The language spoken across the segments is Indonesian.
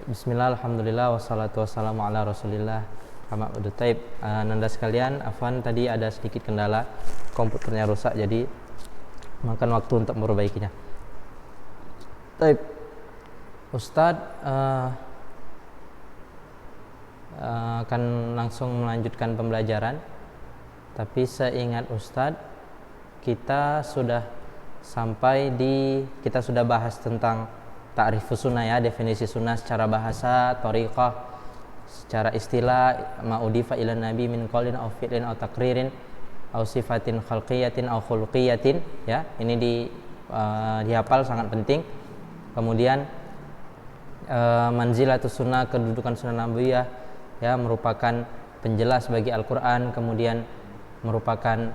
Bismillah, alhamdulillah, wassalatu wassalamu ala rasulillah. Taib, nanda sekalian, afwan tadi ada sedikit kendala, komputernya rusak, jadi makan waktu untuk memperbaikinya. Taib, Ustadz akan langsung melanjutkan pembelajaran, tapi seingat Ustadz kita sudah bahas tentang ta'rifus sunnah ya, definisi sunnah secara bahasa, thariqah, secara istilah, ma'udifa ilan nabi min qaulin aw fi'lin aw taqririn aw sifatin khalqiyatin aw khuluqiyatin ya. Ini dihafal, sangat penting. Kemudian manzilatus sunnah, kedudukan sunnah nabawiyah ya, merupakan penjelas bagi Al-Qur'an, kemudian merupakan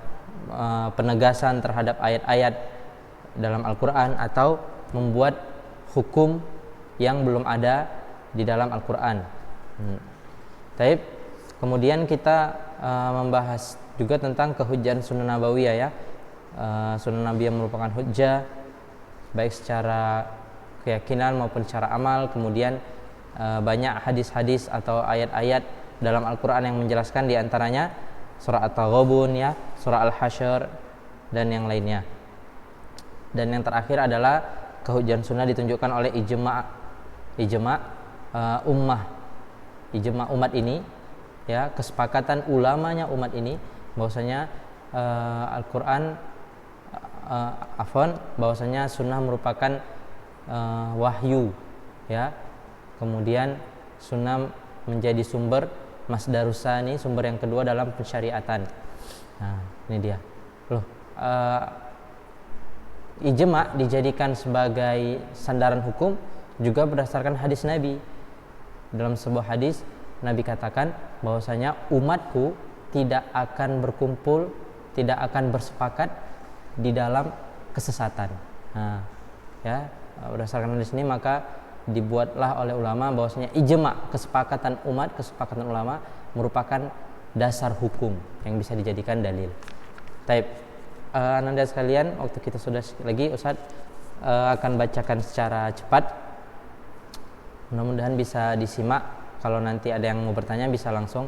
penegasan terhadap ayat-ayat dalam Al-Qur'an atau membuat hukum yang belum ada di dalam Al-Quran. Taib. Kemudian kita membahas juga tentang kehujjatan sunnah nabawiyah ya. Sunnah nabawiyah merupakan hujjah baik secara keyakinan maupun secara amal. Kemudian banyak hadis-hadis atau ayat-ayat dalam Al-Quran yang menjelaskan, diantaranya surah At-Taghabun ya, surah Al-Hasyr dan yang lainnya. Dan yang terakhir adalah kehujjatan sunnah ditunjukkan oleh ijma' umat ini ya, kesepakatan ulamanya umat ini bahwasanya Al-Qur'an bahwasanya sunnah merupakan wahyu ya. Kemudian sunnah menjadi sumber masdarus tsani, sumber yang kedua dalam pensyariatan. Nah, ini dia. Ijma' dijadikan sebagai sandaran hukum juga berdasarkan hadis Nabi. Dalam sebuah hadis Nabi katakan bahwasanya umatku tidak akan berkumpul, tidak akan bersepakat di dalam kesesatan. Nah, ya, berdasarkan hadis ini maka dibuatlah oleh ulama bahwasanya ijma', kesepakatan umat, kesepakatan ulama merupakan dasar hukum yang bisa dijadikan dalil. Taib. Ananda sekalian, waktu kita sudah lagi, Ustadz akan bacakan secara cepat. Mudah-mudahan bisa disimak. Kalau nanti ada yang mau bertanya bisa langsung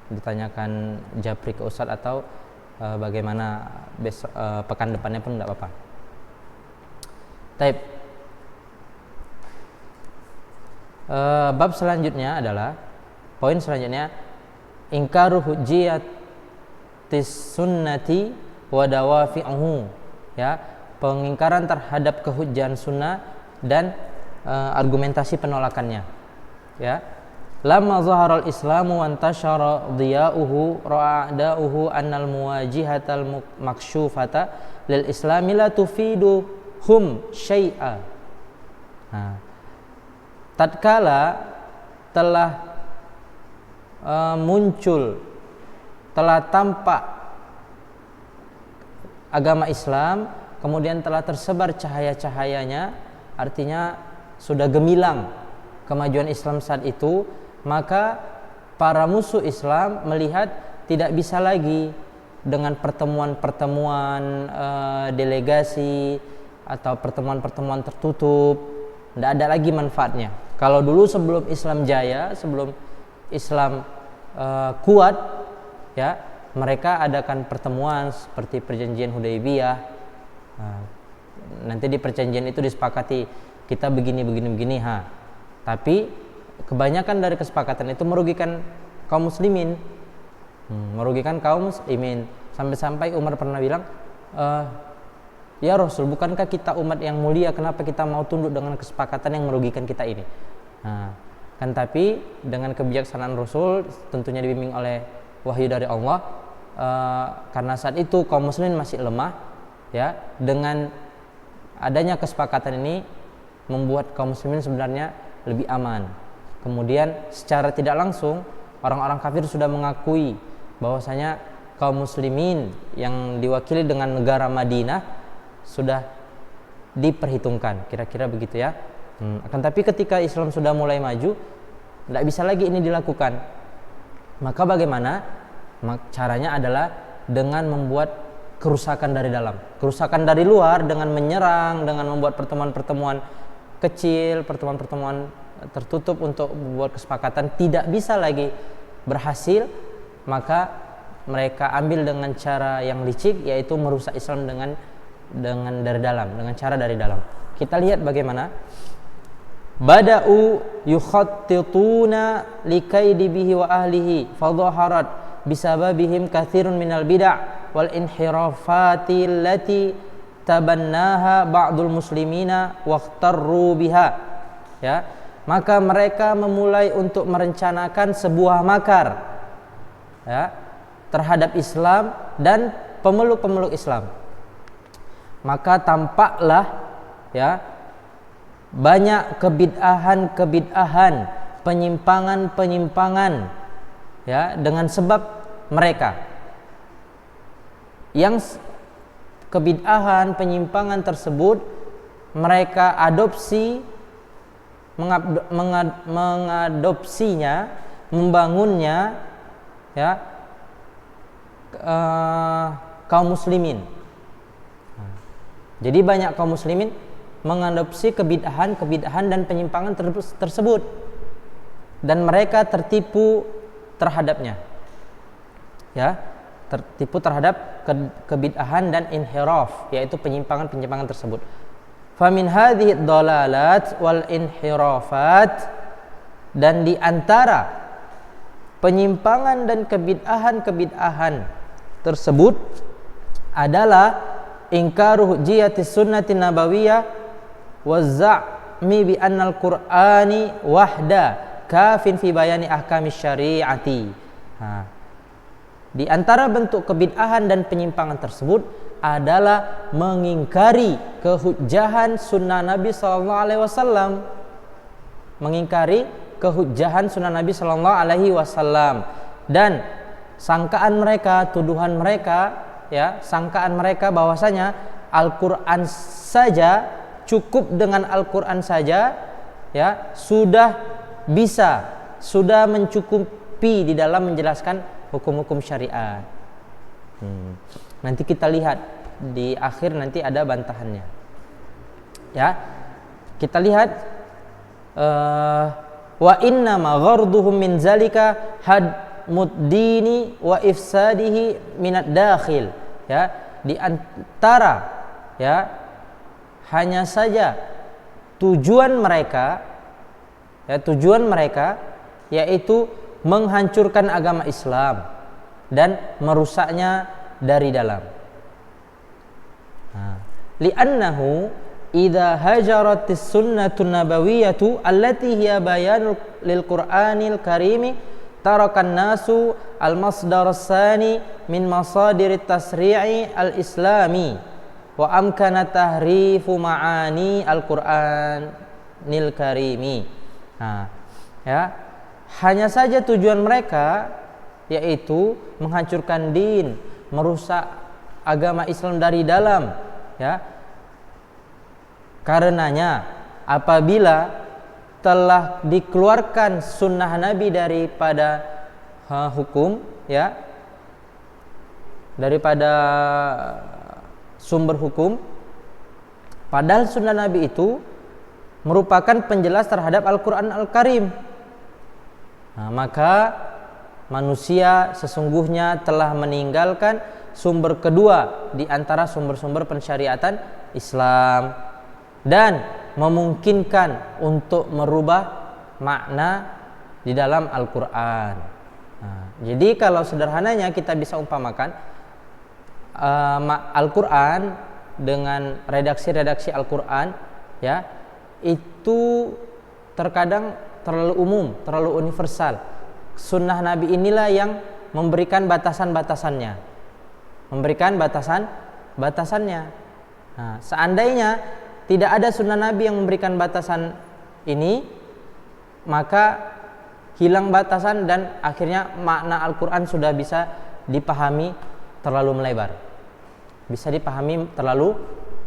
ditanyakan japri ke Ustadz, atau bagaimana pekan depannya pun tidak apa-apa. Taib. Bab selanjutnya adalah, poin selanjutnya, ingkaru hujjiyat sunnati wa dawafi'uhu ya, pengingkaran terhadap kehujjatan sunnah dan argumentasi penolakannya ya. Lamma zaharal islamu wa antashara dhiya'uhu ra'ada'uhu annal muwajihatal maksyufata lil islami la tufidu hum syai'a. Nah, tatkala telah telah tampak agama Islam, kemudian telah tersebar cahaya-cahayanya, artinya sudah gemilang kemajuan Islam saat itu, maka para musuh Islam melihat tidak bisa lagi dengan pertemuan-pertemuan delegasi atau pertemuan-pertemuan tertutup, tidak ada lagi manfaatnya. Kalau dulu sebelum Islam jaya, sebelum Islam kuat ya, mereka adakan pertemuan seperti perjanjian Hudaybiyah. Nanti di perjanjian itu disepakati kita begini. Tapi kebanyakan dari kesepakatan itu merugikan kaum muslimin. Sampai-sampai Umar pernah bilang, ya Rasul, bukankah kita umat yang mulia, kenapa kita mau tunduk dengan kesepakatan yang merugikan kita ini? Tapi dengan kebijaksanaan Rasul, tentunya dibimbing oleh wahyu dari Allah, karena saat itu kaum muslimin masih lemah ya, dengan adanya kesepakatan ini membuat kaum muslimin sebenarnya lebih aman. Kemudian secara tidak langsung orang-orang kafir sudah mengakui bahwasanya kaum muslimin yang diwakili dengan negara Madinah sudah diperhitungkan, kira-kira begitu ya. Akan tapi ketika Islam sudah mulai maju, tidak bisa lagi ini dilakukan. Maka bagaimana? Caranya adalah dengan membuat kerusakan dari dalam, kerusakan dari luar dengan menyerang, dengan membuat pertemuan-pertemuan kecil, pertemuan-pertemuan tertutup untuk membuat kesepakatan tidak bisa lagi berhasil, maka mereka ambil dengan cara yang licik, yaitu merusak Islam dengan dari dalam, dengan cara dari dalam. Kita lihat bagaimana bada'u yukhattituna likaidi bihi wa ahlihi fadhaharat bisababihim katsirun minal bid'ah wal inhirafati allati tabannaha ba'dul muslimina waqtarru biha. Ya, maka mereka memulai untuk merencanakan sebuah makar, ya, terhadap Islam dan pemeluk-pemeluk Islam. Maka tampaklah, ya, banyak kebid'ahan, penyimpangan, ya, dengan sebab mereka. Yang kebid'ahan, penyimpangan tersebut mereka adopsi, mengadopsinya, membangunnya, ya, kaum muslimin. Jadi banyak kaum muslimin mengadopsi kebid'ahan dan penyimpangan tersebut, dan mereka tertipu terhadapnya, ya, tertipu terhadap kebid'ahan dan inhiraf, yaitu penyimpangan tersebut. Famin hadhihi dhalalat wal inhirafat, dan di antara penyimpangan dan kebid'ahan tersebut adalah ingkaru hujjiyatis sunnati nabawiyah wa za'mi bi annal qur'ani wahda kafin fi bayani ahkamis syari'ati. Di antara bentuk kebid'ahan dan penyimpangan tersebut adalah mengingkari kehujjahan sunnah Nabi sallallahu alaihi wasallam, mengingkari kehujjahan sunnah Nabi sallallahu alaihi wasallam, dan sangkaan mereka, tuduhan mereka, ya, sangkaan mereka bahwasanya Al-Qur'an saja, cukup dengan Al-Qur'an saja, ya, sudah mencukupi di dalam menjelaskan hukum-hukum syariat. Nanti kita lihat di akhir, nanti ada bantahannya, ya. Kita lihat wa inna ma gharduhum min zalika hadmuddini wa ifsadihi minad dakhil, ya. Di antara, ya, hanya saja tujuan mereka yaitu menghancurkan agama Islam dan merusaknya dari dalam. Li'annahu idza hajaratis sunnatun nabawiyyatu allati hiya bayanul lil Qur'anil karimi tarakan nasu al masdar tsani min masadirit tasri'i al islami wa amkana tahrifu ma'ani al Qur'anil karimi. Ya, hanya saja tujuan mereka yaitu menghancurkan din, merusak agama Islam dari dalam, ya. Karenanya apabila telah dikeluarkan sunnah Nabi daripada hukum, ya, daripada sumber hukum, padahal sunnah Nabi itu merupakan penjelas terhadap Al-Quran Al-Karim, maka manusia sesungguhnya telah meninggalkan sumber kedua di antara sumber-sumber pensyariatan Islam dan memungkinkan untuk merubah makna di dalam Al-Quran. Jadi kalau sederhananya kita bisa umpamakan Al-Quran dengan redaksi-redaksi Al-Quran, ya, itu terkadang terlalu umum, terlalu universal. Sunnah Nabi inilah yang memberikan batasan-batasannya, seandainya tidak ada sunnah Nabi yang memberikan batasan ini, maka hilang batasan dan akhirnya makna Al-Quran sudah bisa dipahami terlalu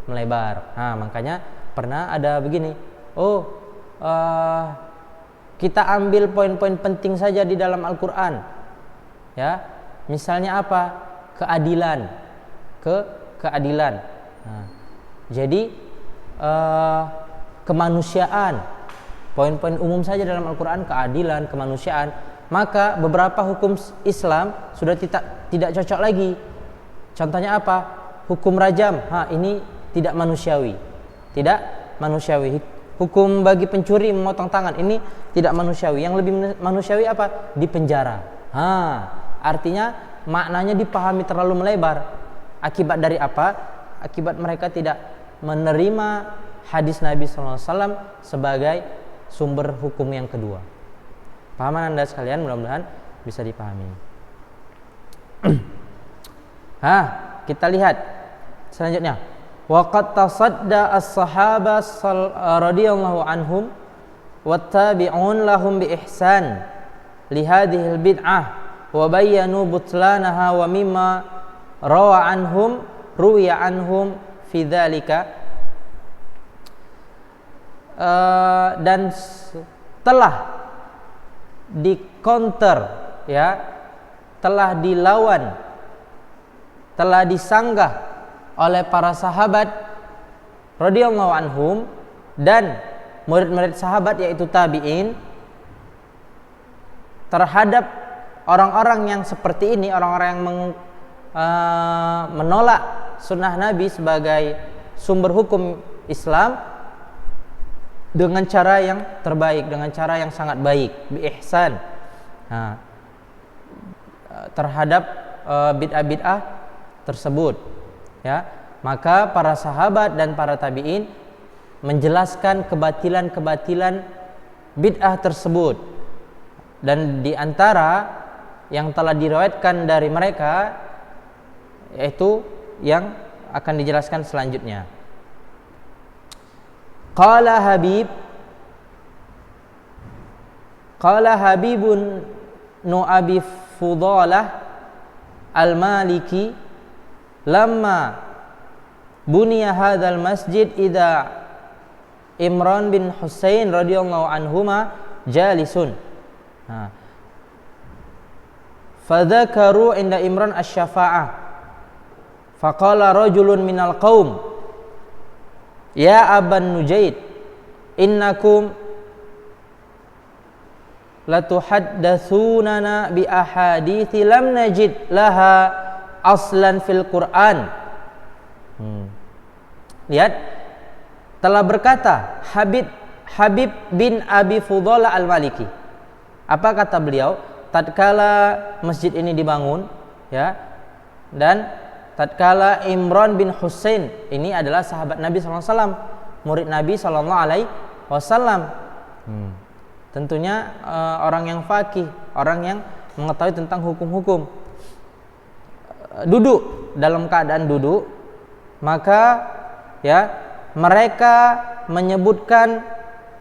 melebar. Makanya pernah ada begini, kita ambil poin-poin penting saja di dalam Al-Quran, ya, misalnya apa? Keadilan. Jadi kemanusiaan, poin-poin umum saja dalam Al-Quran, keadilan, kemanusiaan, maka beberapa hukum Islam sudah tidak cocok lagi. Contohnya apa? Hukum rajam, ini tidak manusiawi, tidak manusiawi. Hukum bagi pencuri memotong tangan, ini tidak manusiawi. Yang lebih manusiawi apa? Di penjara. Artinya maknanya dipahami terlalu melebar. Akibat dari apa? Akibat mereka tidak menerima hadis Nabi SAW sebagai sumber hukum yang kedua. Pahaman Anda sekalian mudah-mudahan bisa dipahami. Kita lihat selanjutnya. Waqad tasadda as-sahaba radhiyallahu anhum wattabi'un lahum bi ihsan li hadhihi al-bid'ah wa bayyanu butlanaha wa mimma ruwiya anhum fi dzalika. Dan telah di counter, telah dilawan, telah disanggah oleh para sahabat radhiyallahu anhum dan murid-murid sahabat yaitu tabi'in terhadap orang-orang yang seperti ini, orang-orang yang menolak sunnah Nabi sebagai sumber hukum Islam dengan cara yang terbaik, dengan cara yang sangat baik, bi ihsan. Terhadap bid'ah-bid'ah tersebut, maka para sahabat dan para tabi'in menjelaskan kebatilan-kebatilan bid'ah tersebut, dan di antara yang telah diriwayatkan dari mereka yaitu yang akan dijelaskan selanjutnya. Qala Habibun nu Abi Fudalah al-Maliki lamma buniya hadzal masjid idza Imran bin Husain radhiyallahu anhuma jalisun. Fadzakaru inda Imran asy-syafa'ah. Faqala rajulun minal qaum ya Aban Nujaid innakum latuhaddatsunana bi ahadithi lam najid laha aslan fil Quran. Lihat, telah berkata Habib bin Abi Fudalah al-Maliki. Apa kata beliau? Tatkala masjid ini dibangun, dan tatkala Imran bin Husain, ini adalah sahabat Nabi SAW, murid Nabi SAW. Tentunya orang yang faqih, orang yang mengetahui tentang hukum-hukum. Duduk, dalam keadaan duduk, maka mereka menyebutkan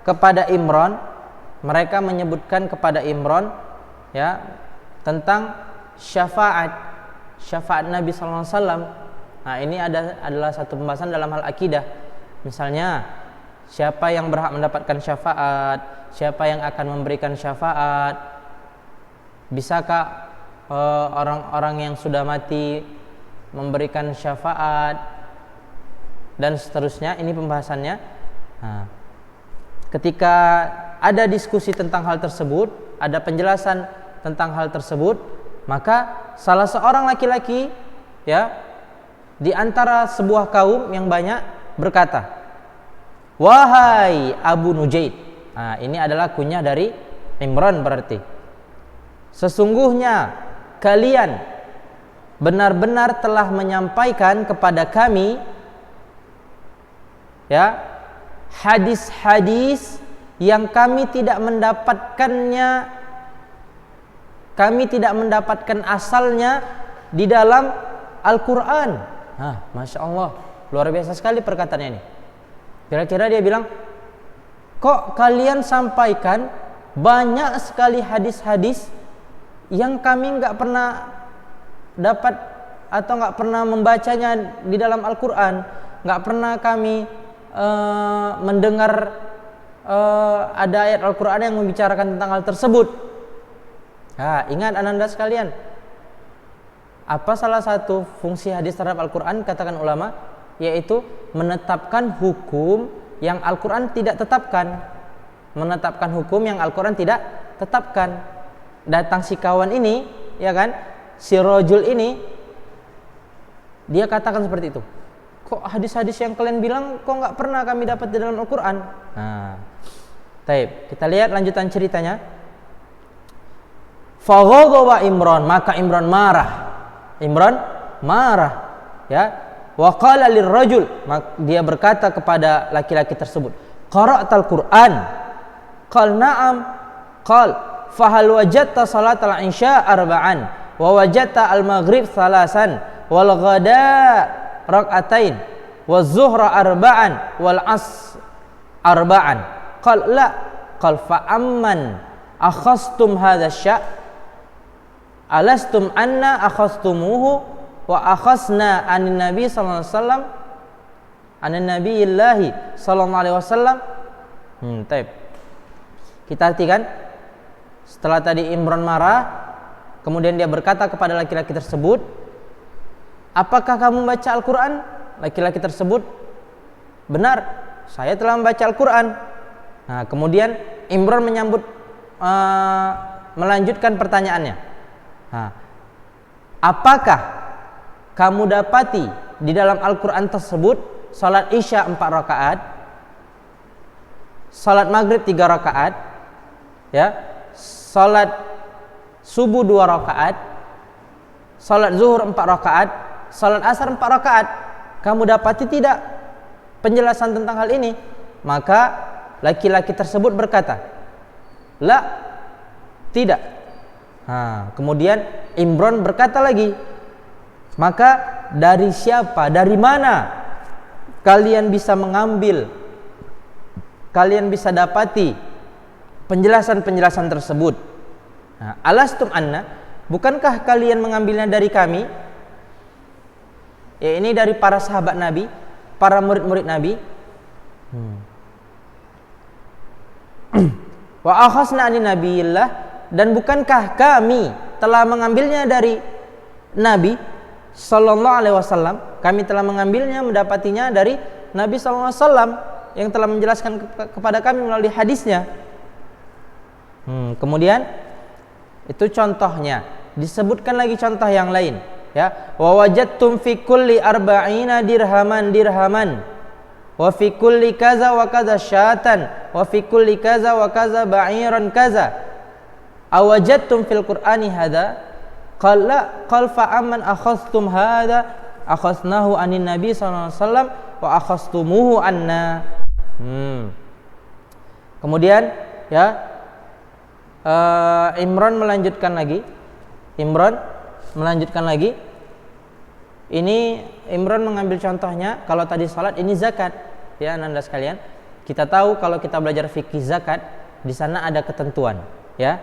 kepada Imran, tentang syafaat Nabi SAW. Ini adalah satu pembahasan dalam hal akidah. Misalnya, siapa yang berhak mendapatkan syafaat, siapa yang akan memberikan syafaat, bisakah orang-orang yang sudah mati memberikan syafaat, dan seterusnya. Ini pembahasannya. Ketika ada diskusi tentang hal tersebut, ada penjelasan tentang hal tersebut, maka salah seorang laki-laki di antara sebuah kaum yang banyak berkata, wahai Abu Nujaid. Ini adalah kunyah dari Imran berarti. Sesungguhnya kalian benar-benar telah menyampaikan kepada kami hadis-hadis yang kami tidak mendapatkan asalnya di dalam Al-Quran. Masya Allah, luar biasa sekali perkataannya ini. Kira-kira dia bilang, kok kalian sampaikan banyak sekali hadis-hadis yang kami nggak pernah dapat atau nggak pernah membacanya di dalam Al-Quran, nggak pernah kami mendengar ada ayat Al-Quran yang membicarakan tentang hal tersebut. Ingat ananda sekalian, apa salah satu fungsi hadis terhadap Al-Quran, katakan ulama, yaitu menetapkan hukum yang Al-Quran tidak tetapkan, menetapkan hukum yang Al-Quran tidak tetapkan. Datang si kawan ini, ya kan, si rojul ini, dia katakan seperti itu. Kok hadis-hadis yang kalian bilang kok nggak pernah kami dapat di dalam Al-Quran? Nah, taib, kita lihat lanjutan ceritanya. Faghadaba Imran, maka Imran marah. Imran marah, ya. Wa qala lirrajul, dia berkata kepada laki-laki tersebut, qara'tal Qur'an? Qal na'am. Qal fahal wajadta salatal isya arba'an wa wajadta al-maghrib salasan wal ghada rak'atain wa zuhra arba'an wal as arba'an. Qal la. Qal fa amman akhastum hadha sya' alastum anna akhastumuhu wa akhasna anin nabi sallallahu alaihi wasallam anin nabiyillahi sallallahu alaihi wasallam. Taib. Kita artikan, setelah tadi Imran marah, kemudian dia berkata kepada laki-laki tersebut, apakah kamu membaca Al-Quran? Laki-laki tersebut, benar, saya telah membaca Al-Quran. Nah, kemudian Imran melanjutkan pertanyaannya. Nah, apakah kamu dapati di dalam Al-Quran tersebut salat isya 4 rakaat, salat maghrib 3 rakaat, ya, salat subuh 2 rakaat, salat zuhur 4 rakaat, salat asar 4 rakaat? Kamu dapati tidak penjelasan tentang hal ini? Maka laki-laki tersebut berkata, la, tidak. Nah, kemudian Imran berkata lagi, maka dari siapa, dari mana kalian bisa mengambil, kalian bisa dapati penjelasan-penjelasan tersebut? Nah, alastum anna, bukankah kalian mengambilnya dari kami? Ya, ini dari para sahabat Nabi, para murid-murid Nabi. Wa akhasna anin nabiyillah, dan bukankah kami telah mengambilnya dari Nabi sallallahu alaihi wasallam? Kami telah mengambilnya, mendapatinya dari Nabi sallallahu alaihi wasallam yang telah menjelaskan kepada kami melalui hadisnya. Kemudian itu contohnya, disebutkan lagi contoh yang lain, ya. Wa wajadtum fi kulli arba'ina dirhaman wa fi kulli kaza wa kaza syatan wa fi kulli kaza wa kaza ba'iran kaza awajadtum fil qur'ani hadza? Qala qal fa amman akhadhtum hadza akhadnahu anin nabi sallallahu alaihi wasallam wa akhastumuhu anna. Kemudian, ya, Imran melanjutkan lagi. Ini Imran mengambil contohnya, kalau tadi salat, ini zakat. Ya, Anda sekalian, kita tahu kalau kita belajar fikih zakat, di sana ada ketentuan, ya.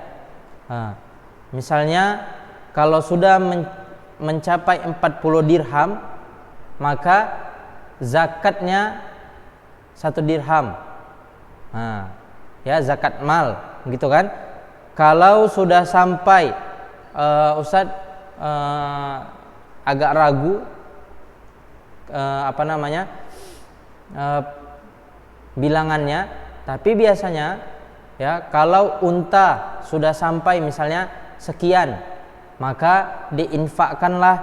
Misalnya kalau sudah mencapai 40 dirham, maka zakatnya 1 dirham. Ya, zakat mal, gitu kan. Kalau sudah sampai Ustadz agak ragu bilangannya, tapi biasanya, ya, kalau unta sudah sampai misalnya sekian, maka diinfakkanlah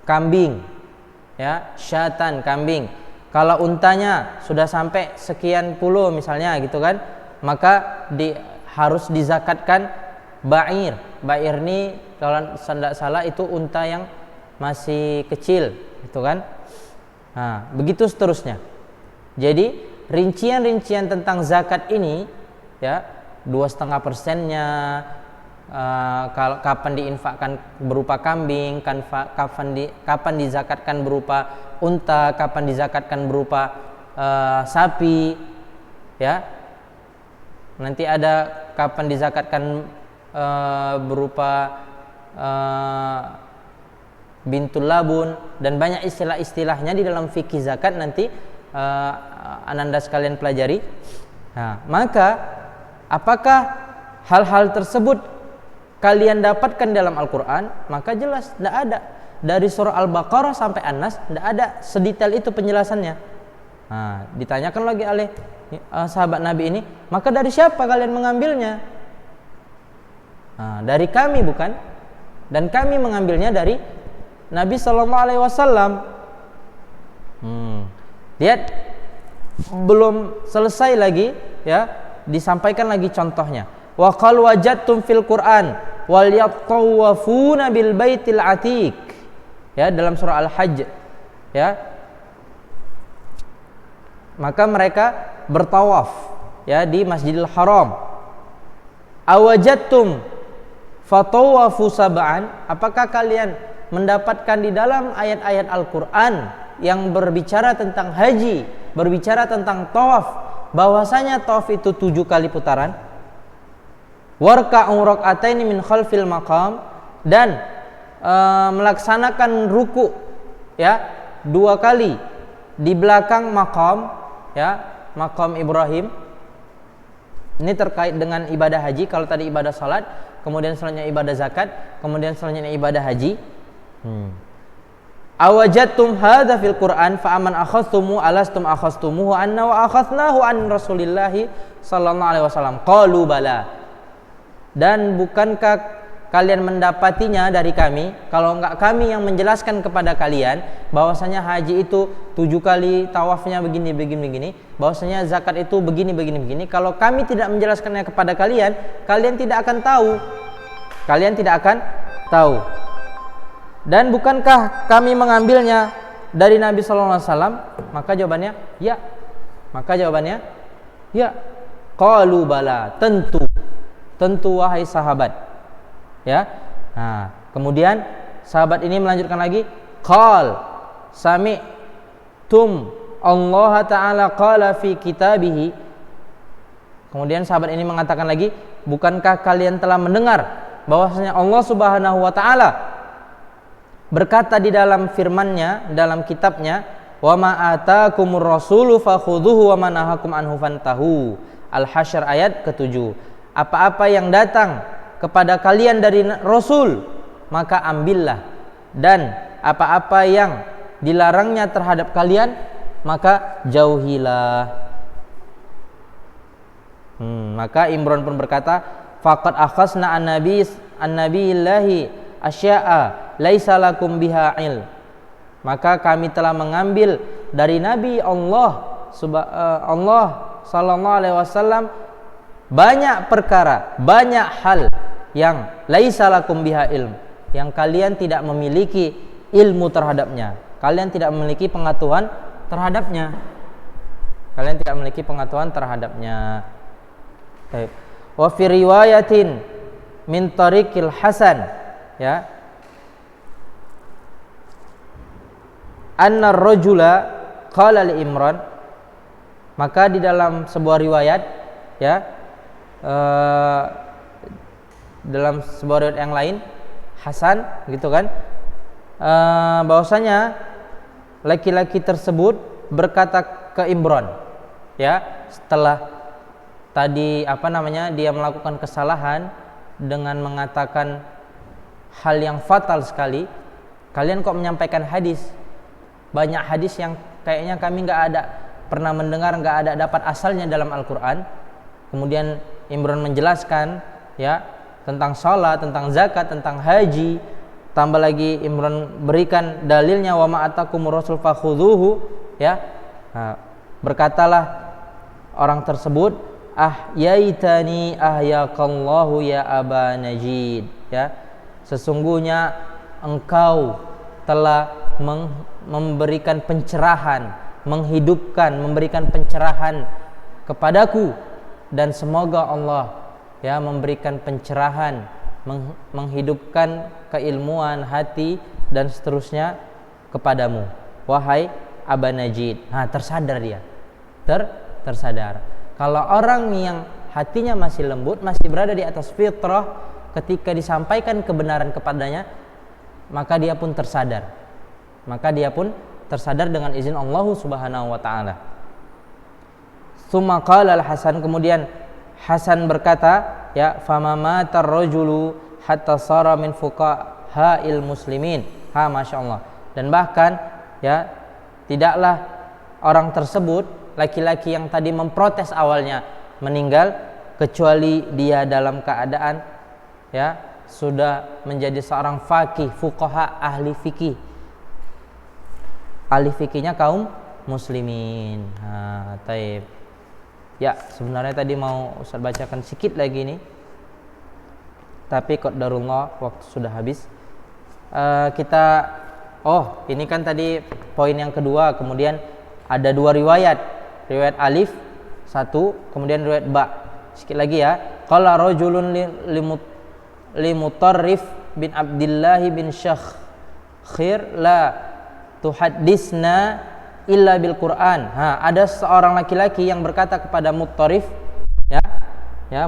kambing, ya, syatan, kambing. Kalau untanya sudah sampai sekian puluh misalnya, gitu kan, maka harus dizakatkan ba'ir. Ba'ir ini kalau tidak salah itu unta yang masih kecil, gitu kan. Nah, begitu seterusnya. Jadi rincian-rincian tentang zakat ini, ya, 2,5%-nya, kapan diinfakkan berupa kambing, kapan dizakatkan berupa unta, kapan dizakatkan berupa sapi, ya. Nanti ada kapan dizakatkan berupa bintul labun, dan banyak istilah-istilahnya di dalam fikih zakat, nanti Ananda sekalian pelajari. Nah, maka apakah hal-hal tersebut kalian dapatkan dalam Al-Quran? Maka jelas tidak ada. Dari surah Al-Baqarah sampai An-Nas tidak ada sedetail itu penjelasannya. Nah, ditanyakan lagi oleh sahabat Nabi ini, maka dari siapa kalian mengambilnya? Nah, dari kami bukan? Dan kami mengambilnya dari Nabi Sallallahu Alaihi Wasallam. Lihat, belum selesai lagi, ya, disampaikan lagi contohnya. Wa qal wajadtum fil Qur'an wal yatawafuna bil baitil atiq. Ya, dalam surah Al-Hajj, ya. Maka mereka bertawaf, ya, di Masjidil Haram. Awajadtum fatawafu sab'an, apakah kalian mendapatkan di dalam ayat-ayat Al-Qur'an yang berbicara tentang haji, berbicara tentang tawaf, bahwasanya tawaf itu 7 kali putaran? Warka'u rak'ataini min khalfil maqam, dan melaksanakan ruku, ya, 2 kali di belakang maqam, ya, maqam Ibrahim. Ini terkait dengan ibadah haji. Kalau tadi ibadah salat, kemudian selanjutnya ibadah zakat, kemudian selanjutnya ibadah haji. Awajadtum hadza fil Qur'an fa aman akhadhtumu alastum akhadhtumuhu anna wa akhadnahu an Rasulillahi sallallahu alaihi wasallam. Qalu bala. Dan bukankah kalian mendapatinya dari kami? Kalau enggak kami yang menjelaskan kepada kalian bahwasanya haji itu 7 kali tawafnya begini, bahwasanya zakat itu begini. Kalau kami tidak menjelaskannya kepada kalian, kalian tidak akan tahu. Dan bukankah kami mengambilnya dari Nabi sallallahu alaihi wasallam? Maka jawabannya ya. Qalu bala, tentu wahai sahabat. Ya. Nah, kemudian sahabat ini melanjutkan lagi, qal sami'tum Allah taala qala fi kitabihi. Kemudian sahabat ini mengatakan lagi, bukankah kalian telah mendengar bahwasanya Allah Subhanahu wa taala berkata di dalam firman-Nya, dalam kitabnya, wa ma atakumur rasulu fakhudhuhu wa ma nahakum anhu fantahu. Al-Hasyr ayat ke-7. Apa-apa yang datang kepada kalian dari Rasul, maka ambillah, dan apa-apa yang dilarangnya terhadap kalian, maka jauhilah. Maka Imran pun berkata, faqad akhasna an-nabiyillahi asya'a laisa lakum biha il. Maka kami telah mengambil dari Nabi Allah sallallahu alaihi wasallam banyak perkara, banyak hal yang laisa lakum biha ilm, yang kalian tidak memiliki ilmu terhadapnya, kalian tidak memiliki pengetahuan terhadapnya. Baik. Wa fi riwayatin min tariqil Hasan, ya, anna ar-rajula qala li Imran. Maka di dalam sebuah riwayat, ya, dalam sebuah riwayat yang lain, Hasan, gitu kan, bahwasanya laki-laki tersebut berkata ke Imran, ya, setelah tadi dia melakukan kesalahan dengan mengatakan hal yang fatal sekali, kalian kok menyampaikan hadis, banyak hadis yang kayaknya kami nggak pernah mendengar, nggak ada dapat asalnya dalam Al-Quran. Kemudian Imran menjelaskan, ya, tentang salat, tentang zakat, tentang haji. Tambah lagi Imran berikan dalilnya, wa ma atakumur rasul fakhudhuhu, ya. Nah, berkatalah orang tersebut, ahyaitani ahyakallahu ya Aba Najid, ya, sesungguhnya engkau telah memberikan pencerahan, memberikan pencerahan kepadaku, dan semoga Allah, ya, memberikan pencerahan, menghidupkan keilmuan hati dan seterusnya kepadamu, wahai Aba Najid. Nah, tersadar dia, tersadar. Kalau orang yang hatinya masih lembut, masih berada di atas fitrah, ketika disampaikan kebenaran kepadanya, maka dia pun tersadar. Dengan izin Allah Subhanahu wa taala. Tsumma qala al-Hasan, kemudian Hasan berkata, ya, fama matar rajulu hatta sara min fuqaha'il muslimin. Masyaallah. Dan bahkan, ya, tidaklah orang tersebut, laki-laki yang tadi memprotes awalnya, meninggal, kecuali dia dalam keadaan ya sudah menjadi seorang faqih, fuqaha, ahli fikih. Ahli fikihnya kaum muslimin. Taib. Ya, sebenarnya tadi mau Ustaz bacakan sedikit lagi nih. Tapi qadarullah waktu sudah habis. Ini kan tadi poin yang kedua, kemudian ada dua riwayat. Riwayat alif satu, kemudian riwayat ba. Sedikit lagi ya. Qala rajulun li Mutarrif bin Abdullah bin Syakhir la tuhaddisna illa bil Quran. Ada seorang laki-laki yang berkata kepada Mutarrif,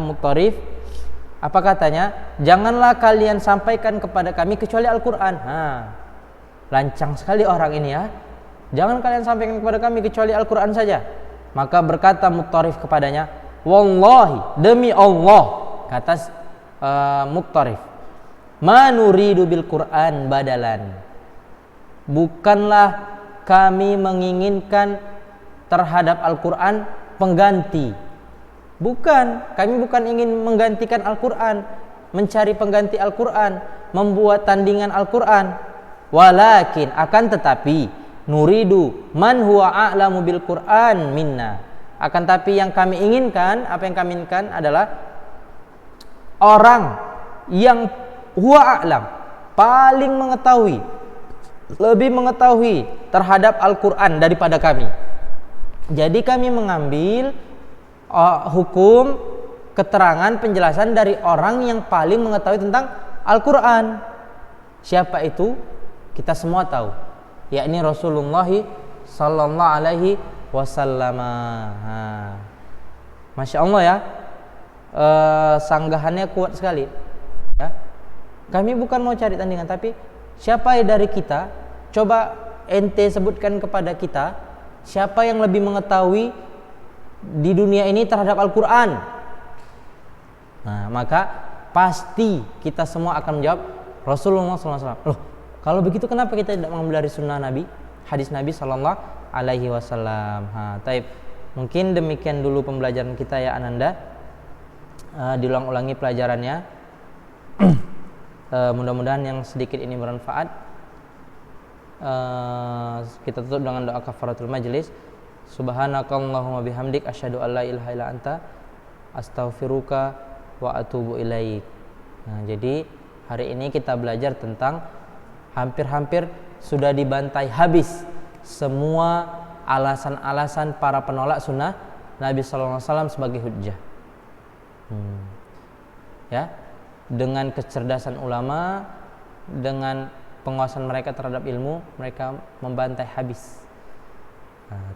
Mutarrif, apa katanya? Janganlah kalian sampaikan kepada kami kecuali Al-Quran. Lancang sekali orang ini ya. Jangan kalian sampaikan kepada kami kecuali Al-Quran saja. Maka berkata Mutarrif kepadanya, wallahi, demi Allah, kata Mutarrif, ma nuridu bil Quran badalan. Bukanlah kami menginginkan terhadap Al-Quran pengganti. Bukan, kami bukan ingin menggantikan Al-Quran, mencari pengganti Al-Quran, membuat tandingan Al-Quran. Walakin, akan tetapi, nuridu man huwa a'lamu bil Quran minna. Akan tapi yang kami inginkan, apa yang kami inginkan adalah orang yang huwa a'lam, paling mengetahui, lebih mengetahui terhadap Al-Quran daripada kami. Jadi kami mengambil hukum, keterangan, penjelasan dari orang yang paling mengetahui tentang Al-Quran. Siapa itu? Kita semua tahu, yakni Rasulullah sallallahu alaihi wasallam. Masya Allah ya, sanggahannya kuat sekali ya. Kami bukan mau cari tandingan, tapi siapa dari kita, coba ente sebutkan kepada kita, siapa yang lebih mengetahui di dunia ini terhadap Al-Quran. Maka pasti kita semua akan menjawab Rasulullah SAW. Loh, kalau begitu kenapa kita tidak mengambil dari sunnah Nabi, hadis Nabi Sallallahu Alaihi Wasallam? Taib. Mungkin demikian dulu pembelajaran kita ya Ananda. Diulang-ulangi pelajarannya. Mudah-mudahan yang sedikit ini bermanfaat. Kita tutup dengan doa kafaratul majlis. Subhanakallahumma bihamdik asyhadu an la ilaha illa anta astaghfiruka wa atubu ilaik. Jadi hari ini kita belajar tentang hampir-hampir sudah dibantai habis semua alasan-alasan para penolak sunnah Nabi sallallahu alaihi wasallam sebagai hujjah. Ya, dengan kecerdasan ulama, dengan penguasaan mereka terhadap ilmu, mereka membantai habis.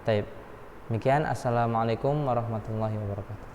Taib. Demikian, assalamualaikum warahmatullahi wabarakatuh.